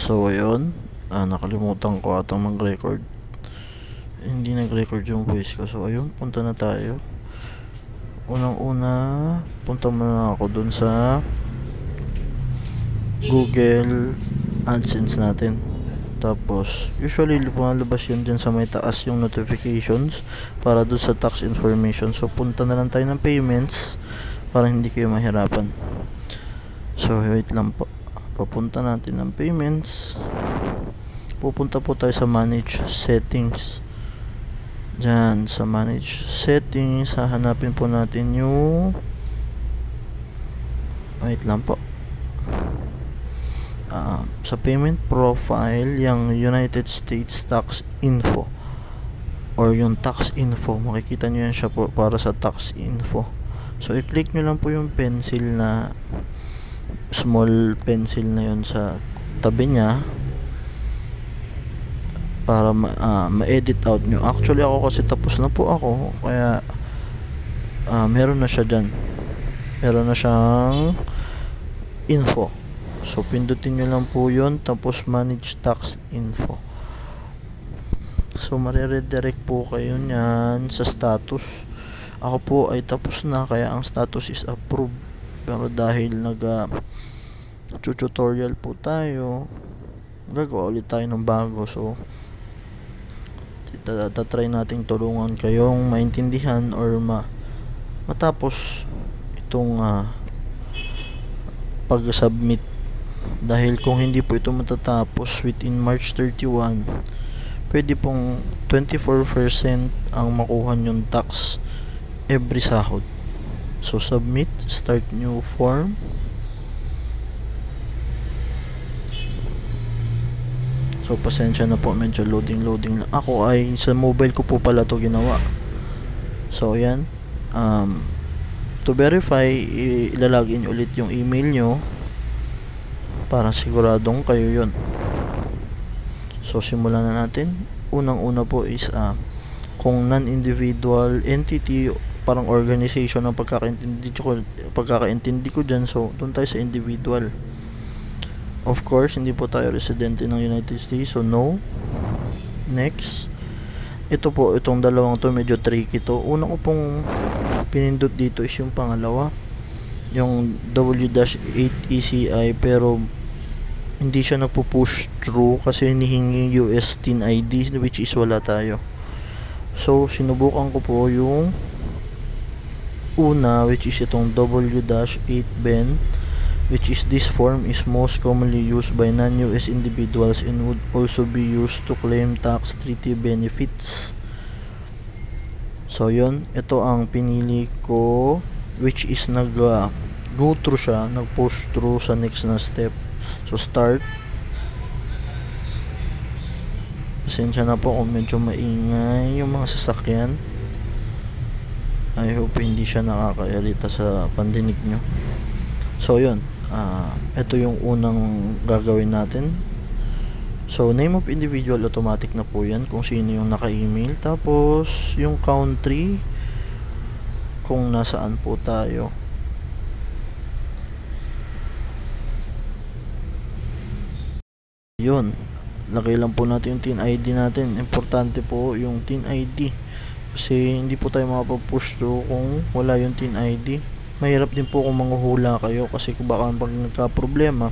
So ayun, nakalimutan ko atang mag-record. Hindi nag-record yung voice ko. So ayun, punta na tayo. Unang-una, punta muna ako dun sa Google Adsense natin. Tapos, usually lumalabas yun dyan sa may taas yung notifications para dun sa tax information. So punta na lang tayo ng payments para hindi kayo mahirapan. So wait lang po. Papunta natin ng payments. Pupunta po tayo sa manage settings. Diyan sa manage settings, hahanapin po natin yung wait lang po. Sa payment profile, yung United States tax info or yung tax info, makikita nyo yan siya po para sa tax info. So i-click nyo lang po yung pencil na small pencil na yun sa tabi niya para ma-edit out nyo. Actually ako kasi tapos na po ako, kaya meron na siya dyan, meron na siyang info. So pindutin nyo lang po yun, tapos manage tax info. So mariredirect po kayo nyan sa status. Ako po ay tapos na, kaya ang status is approved. Pero dahil tutorial po tayo, gagawa ulit tayo ng bago. So tatry nating tulungan kayong maintindihan or matapos itong pag-submit. Dahil kung hindi po ito matatapos within March 31, pwede pong 24% ang makuha yung tax every sahod. So submit, start new form. So pasensya na po, medyo loading lang. Ako ay sa mobile ko po pala to ginawa. So yan, to verify, ilalagin ulit yung email nyo para siguradong kayo yun. So simulan na natin. Unang-una po is kung non-individual entity, parang organization ang pagkakaintindi ko dyan. So doon tayo sa individual. Of course, hindi po tayo residente ng United States, so no. Next. Ito po, itong dalawang to medyo tricky to. Una ko pong pinindot dito is yung pangalawa, yung W-8 ECI, pero hindi siya nagpo-push through kasi hinihingi US TIN ID, which is wala tayo. So sinubukan ko po yung una, which is itong W-8 Ben, which is this form is most commonly used by non-US individuals and would also be used to claim tax treaty benefits. So yun, ito ang pinili ko, which is go through siya, nag-push through sa next na step. So start. Pasensya na po kung medyo maingay yung mga sasakyan. I hope hindi siya nakakairita sa pandinig nyo. So yun, ito yung unang gagawin natin. So name of individual, automatic na po yan kung sino yung naka-email. Tapos yung country, kung nasaan po tayo. Yun, lagay lang po natin yung TIN ID natin. Importante po yung TIN ID kasi hindi po tayo makapag-push through kung wala yung TIN ID. Mahirap din po kung manghuhula kayo kasi kung baka pag nagka-problema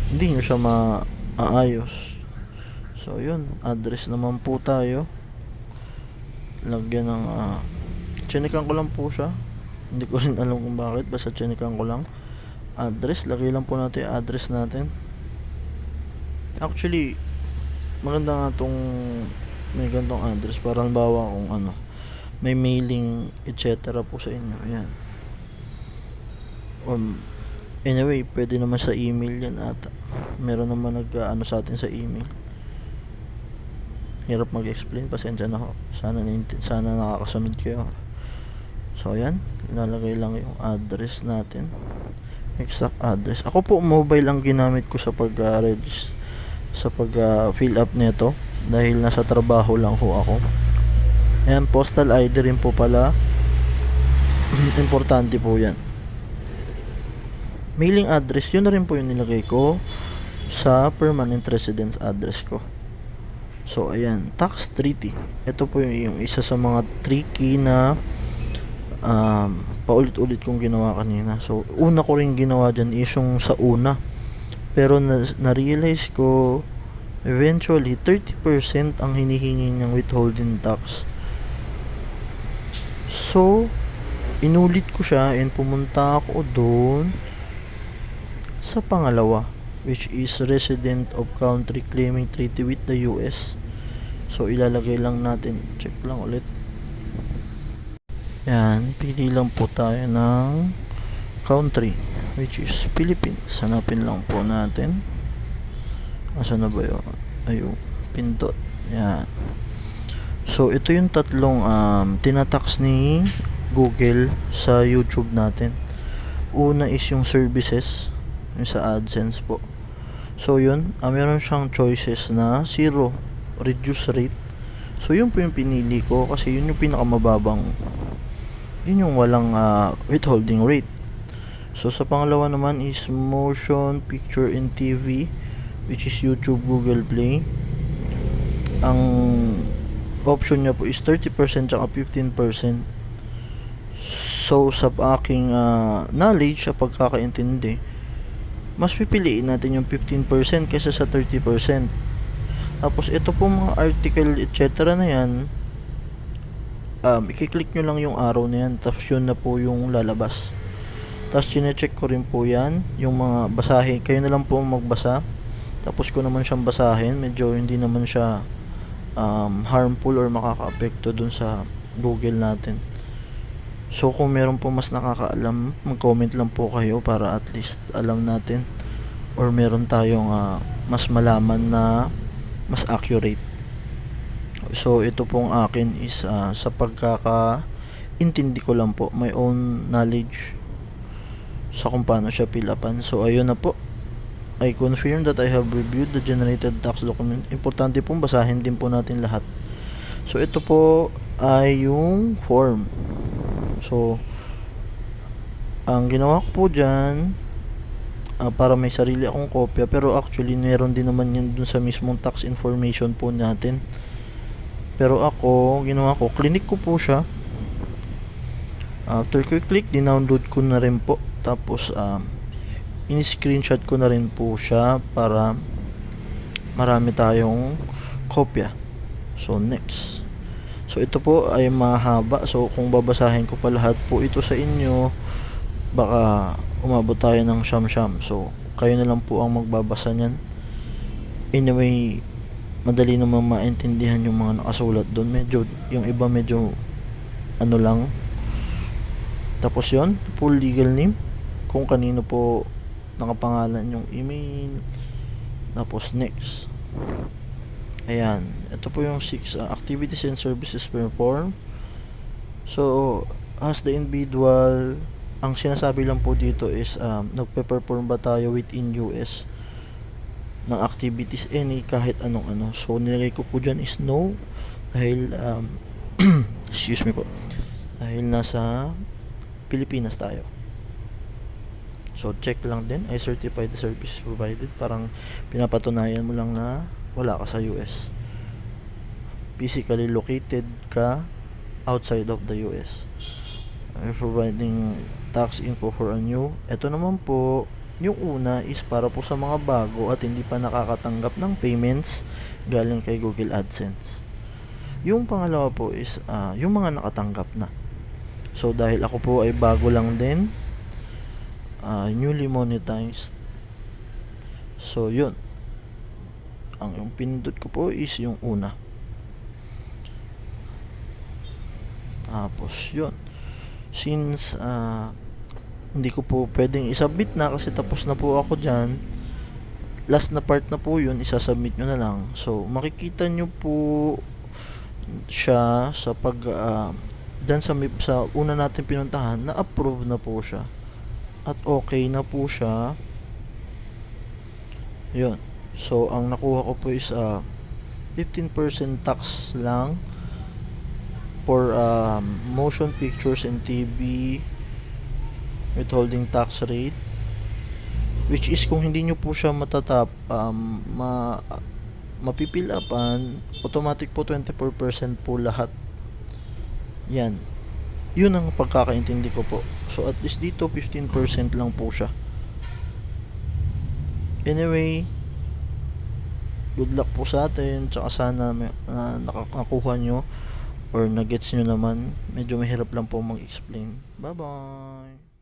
hindi nyo siya maayos. So yun, address naman po tayo. Lagyan ng chinikan ko lang po siya, hindi ko rin alam kung bakit, basta chinikan ko lang. Address, lagay lang po natin yung address natin. Actually maganda nga tong may gantong address para halimbawa kung may mailing etc po sa inyo, yan. Anyway, pwede naman sa email yan ata. Meron naman sa atin sa email. Hirap mag-explain, pasensya na ho. Sana nakakasunod kayo. So yan, ilalagay lang yung address natin, exact address. Ako po mobile ang ginamit ko sa pag-register, sa pag-fill up nito dahil nasa trabaho lang ho ako. Ayan, postal ID rin po pala. Importante po yan. Mailing address, yun na rin po yung nilagay ko. sa permanent residence address ko. So ayan, tax treaty. Ito po yung isa sa mga tricky na paulit-ulit kong ginawa kanina. So una ko rin ginawa dyan is yung sa una, pero na-realize ko eventually 30% ang hinihingi niyang withholding tax. So inulit ko siya and pumunta ako doon sa pangalawa, which is resident of country claiming treaty with the US. So ilalagay lang natin, check lang ulit. Yan, pili lang po tayo ng country, which is Philippines. Hanapin lang po natin. Asa na ba yun? Ayun, pindot. Yan. So ito yung tatlong tinatax ni Google sa YouTube natin. Una is yung services, yung sa Adsense po. So yun, meron siyang choices na 0, reduce rate. So yun po yung pinili ko kasi yun yung pinakamababang, yun yung walang withholding rate. So sa pangalawa naman is motion picture and TV, which is YouTube, Google Play. Ang option niya po is 30% at 15%. So sa aking knowledge, sa pagkakaintindi, mas pipiliin natin yung 15% kaysa sa 30%. Tapos ito po mga article etc na yan, i-click nyo lang yung arrow na yan, tapos yun na po yung lalabas. Tapos chinecheck ko rin po yan, yung mga basahin, kayo na lang po magbasa. Tapos ko naman siyang basahin, medyo hindi naman siya harmful or makaka-apekto dun sa Google natin. So kung meron po mas nakakaalam, mag-comment lang po kayo para at least alam natin or meron tayong mas malaman na mas accurate. So ito pong akin is sa pagkakaintindi ko lang po, my own knowledge sa kung paano siya pilapan. So ayun na po, I confirm that I have reviewed the generated tax document. Importante pong basahin din po natin lahat. So ito po ay yung form. So ang ginawa ko po dyan, para may sarili akong kopya, pero actually meron din naman yan dun sa mismong tax information po natin. Pero ako, ginawa ko, clinic ko po siya. After ko click, dinownload ko na rin po. Tapos in-screenshot ko na rin po siya para marami tayong kopya. So next. So ito po ay mahaba. So kung babasahin ko pa lahat po ito sa inyo, baka umabot tayo ng siyam-siyam. So kayo na lang po ang magbabasa niyan. Anyway, madali naman maintindihan yung mga nakasulat doon. Medyo, yung iba medyo ano lang. Tapos yon, full legal name, kung kanino po nakapangalan yung email. Tapos next. Ayan, ito po yung 6 activities and services performed. So as the individual, ang sinasabi lang po dito is nagpe-perform ba tayo within US ng activities, any, kahit anong ano. So nilagay ko po dyan is no, dahil excuse me po, dahil nasa Pilipinas tayo. So check lang din, I certify the services provided. Parang pinapatunayan mo lang na wala ka sa US, physically located ka outside of the US. I'm providing tax info for a new. Ito naman po, yung una is para po sa mga bago at hindi pa nakakatanggap ng payments galing kay Google AdSense. Yung pangalawa po is yung mga nakatanggap na. So dahil ako po ay bago lang din, newly monetized. So yun, ang yung pinindot ko po is yung una. Tapos yun, since hindi ko po pwedeng isubmit na kasi tapos na po ako dyan, last na part na po yun, isasubmit nyo na lang. So makikita nyo po siya sa pag dyan sa una natin pinuntahan, na approve na po siya at okay na po siya. Yun, so ang nakuha ko po is 15% tax lang for motion pictures and TV withholding tax rate. which is kung hindi nyo po siya mapipill upan, automatic po 24% po lahat. Yan. Yun ang pagkakaintindi ko po. So at least dito 15% lang po siya. Anyway, good luck po sa atin. Tsaka sana nakakuha nyo or nagets nyo naman. Medyo mahirap lang po mag-explain. Bye bye.